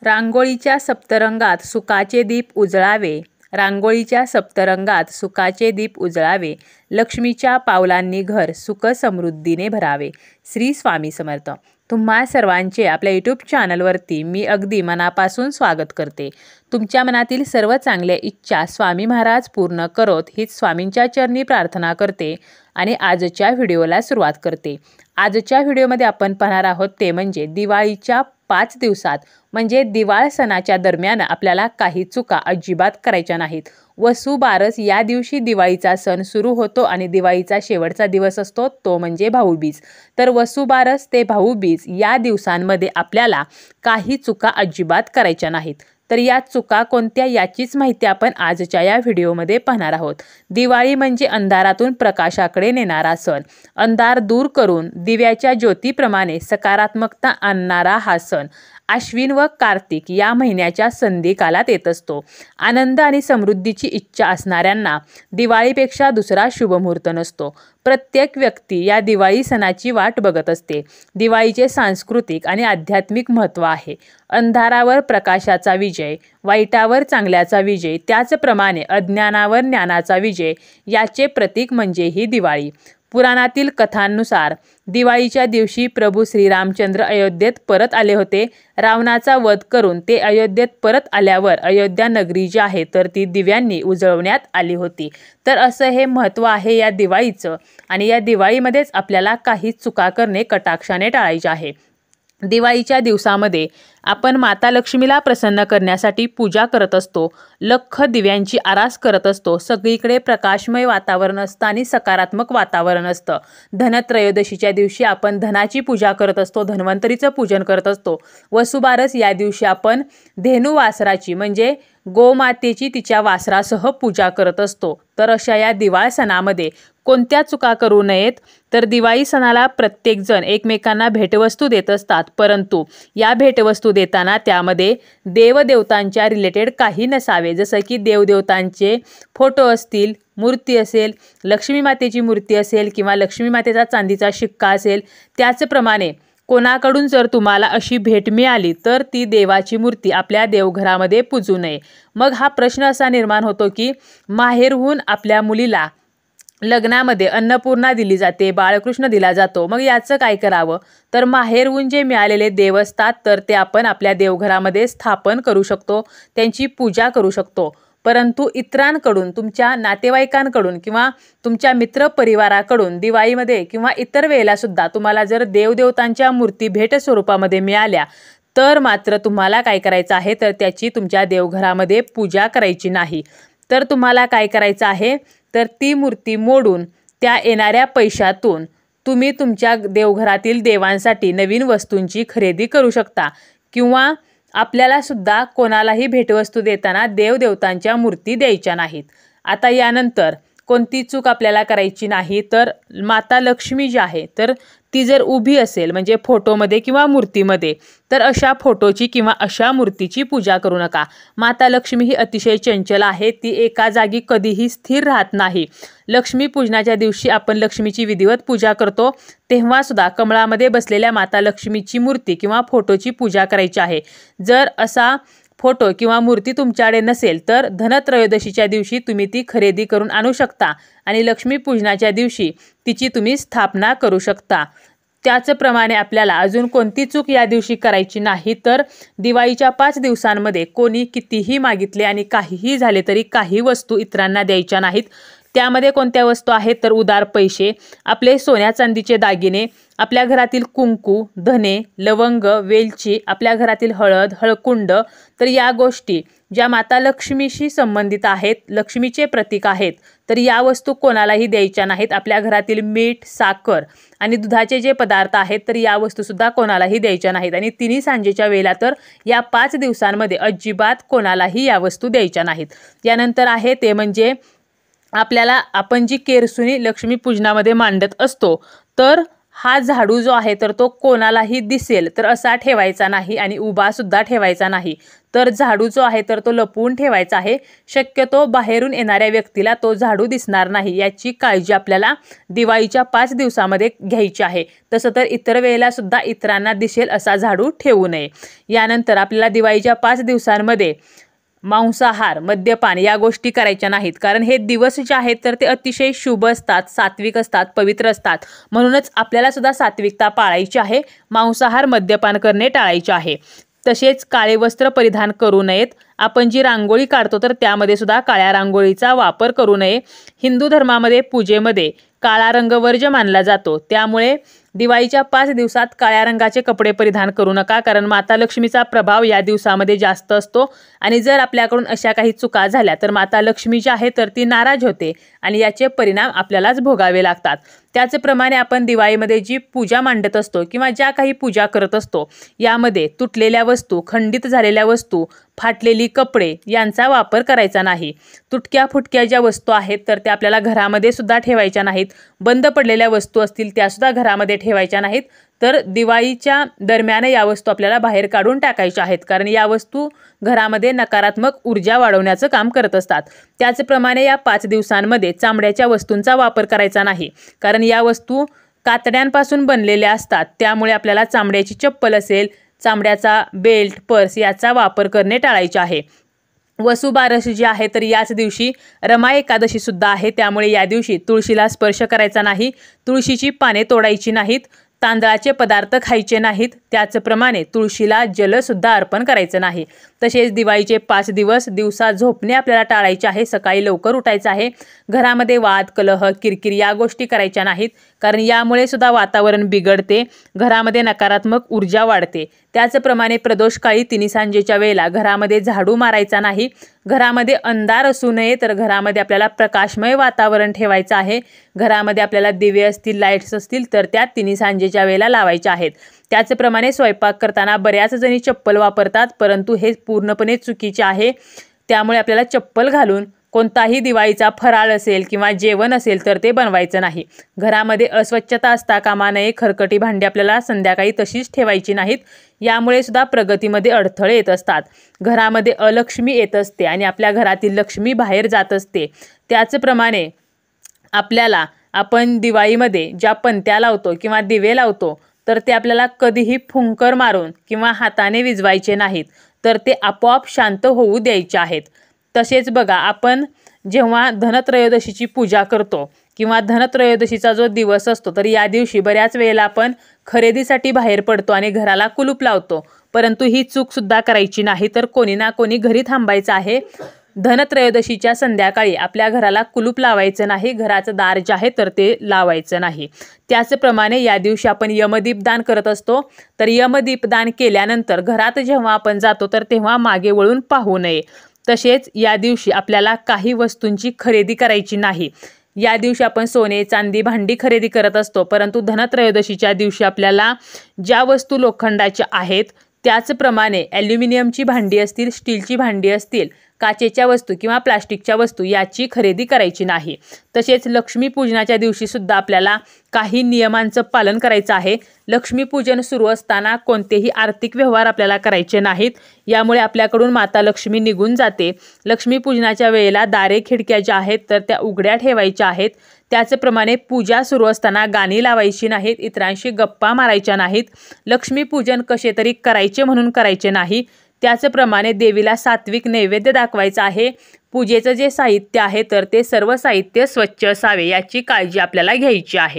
रांगोळीच्या सप्तरंगात सुखाचे दीप उजळावे, रांगोळीच्या सप्तरंगात सुखाचे दीप उजळावे, लक्ष्मीच्या पावलांनी घर सुख समृद्धीने भरावे. श्री स्वामी समर्थ. तुम्हा सर्वांचे आपल्या यूट्यूब चॅनलवरती मी अगदी मनापासून स्वागत करते. तुमच्या मनातील सर्व चांगल्या इच्छा स्वामी महाराज पूर्ण करोत हीच स्वामींच्या चरणी प्रार्थना करते आणि आजच्या व्हिडिओला सुरुवात करते. आजच्या व्हिडिओमध्ये आपण पाहणार आहोत ते म्हणजे दिवाळीच्या 5 दिवसात म्हणजे दिवाळ सणाच्या दरम्यान आपल्याला काही चुका अजिबात करायच्या नाहीत. वसुबारस या दिवशी दिवाळीचा सण सुरू होतो आणि दिवाळीचा शेवटचा दिवस असतो तो म्हणजे भाऊबीज. तर वसुबारस ते भाऊबीज या दिवसांमध्ये आपल्याला काही चुका अजिबात करायच्या नाहीत. तर या चुका कोणत्या याचीच माहिती आपण आजच्या या व्हिडिओमध्ये पाहणार आहोत. दिवाळी म्हणजे अंधारातून प्रकाशाकडे नेणारा सण. अंधार दूर करून दिव्याच्या ज्योतीप्रमाणे सकारात्मकता आणणारा हा सण आश्विन व कार्तिक या महिन्याच्या संधिकालात येत असतो. आनंद आणि समृद्धीची इच्छा असणाऱ्यांना दिवाळीपेक्षा दुसरा शुभमुहूर्त नसतो. प्रत्येक व्यक्ती या दिवाळी सणाची वाट बघत असते. दिवाळीचे सांस्कृतिक आणि आध्यात्मिक महत्त्व आहे. अंधारावर प्रकाशाचा विजय, वाईटावर चांगल्याचा विजय, त्याचप्रमाणे अज्ञानावर ज्ञानाचा विजय याचे प्रतीक म्हणजे ही दिवाळी. पुराणातील कथांनुसार दिवाळीच्या दिवशी प्रभू श्रीरामचंद्र अयोध्येत परत आले होते. रावणाचा वध करून ते अयोध्येत परत आल्यावर अयोध्या नगरी जी आहे तर ती दिव्यांनी उजळवण्यात आली होती. तर असं हे महत्त्व आहे या दिवाळीचं आणि या दिवाळीमध्येच आपल्याला काही चुका करणे कटाक्षाने टाळायचे आहे. दिवाळीच्या दिवसामध्ये आपण माता लक्ष्मीला प्रसन्न करण्यासाठी पूजा करत असतो. लख दिव्यांची आरास करत असतो. सगळीकडे प्रकाशमय वातावरण असतं आणि सकारात्मक वातावरण असतं. धनत्रयोदशीच्या दिवशी आपण धनाची पूजा करत असतो, धन्वंतरीचं पूजन करत असतो. वसुबारस या दिवशी आपण धेनू वासराची म्हणजे गोमातेची तिच्या वासरासह पूजा करत असतो. तर अशा या दिवाळ सणामध्ये कोणत्या चुका करू नयेत. तर दिवाळी सणाला प्रत्येकजण एकमेकांना भेटवस्तू देत असतात, परंतु या भेटवस्तू देताना त्यामध्ये देवदेवतांच्या रिलेटेड काही नसावे. जसं की देवदेवतांचे फोटो असतील, मूर्ती असेल, लक्ष्मी मातेची मूर्ती असेल किंवा लक्ष्मी मातेचा चांदीचा शिक्का असेल. त्याचप्रमाणे कोणाकडून जर तुम्हाला अशी भेट मिळाली तर ती देवाची मूर्ती आपल्या देवघरामध्ये पूजू नये. मग हा प्रश्न असा निर्माण होतो की माहेरहून आपल्या मुलीला लग्नामध्ये अन्नपूर्णा दिली जाते, बाळकृष्ण दिला जातो. मग याचं काय करावं. तर माहेरहून जे मिळालेले देव असतात तर ते आपण आपल्या देवघरामध्ये स्थापन करू शकतो, त्यांची पूजा करू शकतो. परंतु इतरांकडून, तुमच्या नातेवाईकांकडून किंवा तुमच्या मित्रपरिवाराकडून दिवाळीमध्ये किंवा इतर वेळेला सुद्धा तुम्हाला जर देवदेवतांच्या मूर्ती भेट स्वरूपामध्ये मिळाल्या तर मात्र तुम्हाला काय करायचं आहे तर त्याची तुमच्या देवघरामध्ये पूजा करायची नाही. तर तुम्हाला काय करायचं आहे तर ती मूर्ती मोडून त्या येणाऱ्या पैशातून तुम्ही तुमच्या देवघरातील देवांसाठी नवीन वस्तूंची खरेदी करू शकता किंवा आपल्याला सुद्धा कोणालाही भेटवस्तू देताना देवदेवतांच्या मूर्ती द्यायच्या नाहीत. आता यानंतर कोणती चूक आपल्याला करायची नाही तर माता लक्ष्मी जी आहे तर ती जर उभी असेल म्हणजे फोटोमध्ये किंवा मूर्तीमध्ये तर अशा फोटोची किंवा अशा मूर्तीची पूजा करू नका. माता लक्ष्मी ही अतिशय चंचल आहे, ती एका जागी कधीही स्थिर राहत नाही. लक्ष्मी पूजनाच्या दिवशी आपण लक्ष्मीची विधिवत पूजा करतो तेव्हा सुद्धा कमळामध्ये बसलेल्या माता लक्ष्मीची मूर्ती किंवा फोटोची पूजा करायची आहे. जर असा फोटो किंवा मूर्ती तुमच्याकडे नसेल तर धनत्रयोदशीच्या दिवशी तुम्ही ती खरेदी करून आणू शकता आणि लक्ष्मी पूजनाच्या दिवशी तिची तुम्ही स्थापना करू शकता. त्याचप्रमाणे आपल्याला अजून कोणती चूक या दिवशी करायची नाही. तर दिवाळीच्या 5 दिवसांमध्ये कोणी कितीही मागितले आणि काहीही झाले तरी काही वस्तू इतरांना द्यायच्या नाहीत. त्यामध्ये कोणत्या वस्तू आहेत तर उदार पैसे, आपले सोन्या चांदीचे दागिने, आपल्या घरातील कुंकू, धने, लवंग, वेलची, आपल्या घरातील हळद, हळकुंड. तर या गोष्टी ज्या माता लक्ष्मीशी संबंधित आहेत, लक्ष्मीचे प्रतीक आहेत, तर या वस्तू कोणालाही द्यायच्या नाहीत. आपल्या घरातील मीठ, साखर आणि दुधाचे जे पदार्थ आहेत तर या वस्तूसुद्धा कोणालाही द्यायच्या नाहीत. आणि तिन्ही सांजेच्या वेळेला तर या 5 दिवसांमध्ये अजिबात कोणालाही या वस्तू द्यायच्या नाहीत. यानंतर आहे ते म्हणजे आपल्याला आपण जी केरसुणी लक्ष्मी पूजनामध्ये मांडत असतो तर हा झाडू जो आहे तर तो कोणालाही दिसेल तर असा ठेवायचा नाही आणि उभा सुद्धा ठेवायचा नाही, तर झाडू जो आहे तर तो लपवून ठेवायचा आहे। शक्यतो बाहेरून येणाऱ्या व्यक्तीला तो झाडू दिसणार नाही याची काळजी आपल्याला दिवाळीच्या 5 दिवसामध्ये घ्यायची आहे। तसं तर इतर वेळेला सुद्धा इतरांना दिसेल असा झाडू ठेवू नये। यानंतर आपल्याला दिवाळीच्या 5 दिवसांमध्ये मांसाहार, मद्यपान या गोष्टी करायच्या नाहीत, कारण हे दिवस जे आहेत तर ते अतिशय शुभ असतात, सात्विक असतात, पवित्र असतात। म्हणूनच आपल्याला सुद्धा सात्विकता पाळायची आहे, मांसाहार, मद्यपान करणे टाळायचे आहे। तसेच काळे वस्त्र परिधान करू नयेत। आपण जी रांगोळी काढतो तर त्यामध्ये सुद्धा काळ्या रांगोळीचा वापर करू नये। हिंदू धर्मामध्ये पूजेमध्ये काळा रंग वर्ज्य मानला जातो, त्यामुळे दिवाळीच्या 5 दिवसात काळ्या रंगाचे कपडे परिधान करू नका, कारण माता लक्ष्मीचा प्रभाव या दिवसामध्ये जास्त असतो आणि जर आपल्याकडून अशा काही चुका झाल्या तर माता लक्ष्मी जी आहे तर ती नाराज होते आणि याचे परिणाम आपल्यालाच भोगावे लागतात। त्याचप्रमाणे आपण दिवाळीमध्ये जी पूजा मांडत असतो किंवा ज्या काही पूजा करत असतो यामध्ये तुटलेल्या वस्तू, खंडित झालेल्या वस्तू, फाटलेली कपडे यांचा वापर करायचा नाही। तुटक्या फुटक्या ज्या वस्तू आहेत तर त्या आपल्याला घरामध्ये सुद्धा ठेवायच्या नाहीत। बंद पडलेल्या वस्तू असतील त्या सुद्धा घरामध्ये ठेवायच्या नाहीत, तर दिवाळीच्या दरम्यान या वस्तू आपल्याला बाहेर काढून टाकायच्या आहेत, कारण या वस्तू घरामध्ये नकारात्मक ऊर्जा वाढवण्याचं काम करत असतात। त्याचप्रमाणे या 5 दिवसांमध्ये चामड्याच्या वस्तूंचा वापर करायचा नाही, कारण या वस्तू कातड्यांपासून बनलेल्या असतात, त्यामुळे आपल्याला चामड्याची चप्पल असेल, चामड्याचा बेल्ट, पर्स याचा वापर करणे टाळायचे आहे। वसुबारस जी आहे तर याच दिवशी रमा एकादशी सुद्धा आहे, त्यामुळे या दिवशी तुळशीला स्पर्श करायचा नाही, तुळशीची पाने तोडायची नाहीत, तांदळाचे पदार्थ खायचे नाहीत। त्याचप्रमाणे तुळशीला जल सुद्धा अर्पण करायचं नाही। तसेच दिवाळीचे 5 दिवस दिवसा झोपणे आपल्याला टाळायचे आहे, सकाळी लवकर उठायचं आहे। घरामध्ये वाद, कलह, किरकिर या गोष्टी करायच्या नाहीत, कारण यामुळे सुद्धा वातावरण बिघडते, घरामध्ये नकारात्मक ऊर्जा वाढते। त्याचप्रमाणे प्रदोषकाळी तिन्ही सांजेच्या वेळेला घरामध्ये झाडू मारायचा नाही, घरामध्ये अंधार असू नये, तर घरामध्ये आपल्याला प्रकाशमय वातावरण ठेवायचं आहे। घरामध्ये आपल्याला दिवे असतील, लाईट्स असतील तर त्या तिन्ही सांजेच्या वेळेला लावायच्या आहेत। त्याचप्रमाणे स्वयंपाक करताना बऱ्याच जणी चप्पल वापरतात, परंतु हे पूर्णपणे चुकीचे आहे। त्यामुळे आपल्याला चप्पल घालून कोणताही दिवाळीचा फराळ असेल किंवा जेवण असेल तर ते बनवायचं नाही। घरामध्ये अस्वच्छता असता कामा नये, खरकटी भांडी आपल्याला संध्याकाळी तशीच ठेवायची नाहीत, यामुळे सुद्धा प्रगतीमध्ये अडथळे येत असतात। घरामध्ये अलक्ष्मी येत असते आणि आपल्या घरातील लक्ष्मी बाहेर जात असते। त्याचप्रमाणे आपल्याला आपण दिवाळीमध्ये ज्या पणत्या लावतो किंवा दिवे लावतो तर ते आपल्याला कधीही फुंकर मारून किंवा हाताने विझवायचे नाहीत, तर ते आपोआप शांत होऊ द्यायचे आहेत। तसेच बघा, आपण जेव्हा धनत्रयोदशीची पूजा करतो किंवा धनत्रयोदशीचा जो दिवस असतो तर या दिवशी बऱ्याच वेळेला आपण खरेदीसाठी बाहेर पडतो आणि घराला कुलूप लावतो, परंतु ही चूक सुद्धा करायची नाही, तर कोणी ना कोणी घरी थांबायचं आहे। धनत्रयोदशीच्या संध्याकाळी आपल्या घराला कुलूप लावायचं नाही, घराचं दार जे आहे तर ते लावायचं नाही। त्याचप्रमाणे या दिवशी आपण यमदीपदान करत असतो, तर यमदीपदान केल्यानंतर घरात जेव्हा आपण जातो तर तेव्हा मागे वळून पाहू नये। तसेच या दिवशी आपल्याला काही वस्तूंची खरेदी करायची नाही। या दिवशी आपण सोने, चांदी, भांडी खरेदी करत असतो, परंतु धनत्रयोदशीच्या दिवशी आपल्याला ज्या वस्तू लोखंडाच्या आहेत त्याचप्रमाणे ॲल्युमिनियमची भांडी असतील, स्टीलची भांडी असतील, काचेच्या वस्तू किंवा प्लास्टिकच्या वस्तू याची खरेदी करायची नाही। तसेच लक्ष्मीपूजनाच्या दिवशी सुद्धा आपल्याला काही नियमांचं पालन करायचं आहे। लक्ष्मीपूजन सुरू असताना कोणतेही आर्थिक व्यवहार आपल्याला करायचे नाहीत, यामुळे आपल्याकडून माता लक्ष्मी निघून जाते। लक्ष्मीपूजनाच्या वेळेला दारे, खिडक्या ज्या आहेत तर त्या उघड्या ठेवायच्या आहेत। त्याचप्रमाणे पूजा सुरू असताना गाणी लावायची नाहीत, इतरांशी गप्पा मारायच्या नाहीत, लक्ष्मीपूजन कसे तरी करायचे म्हणून करायचे नाही। त्याचप्रमाणे देवीला सात्विक नैवेद्य दाखवायचा आहे। पूजेचं जे साहित्य आहे तर ते सर्व साहित्य स्वच्छ असावे याची काळजी आपल्याला घ्यायची आहे।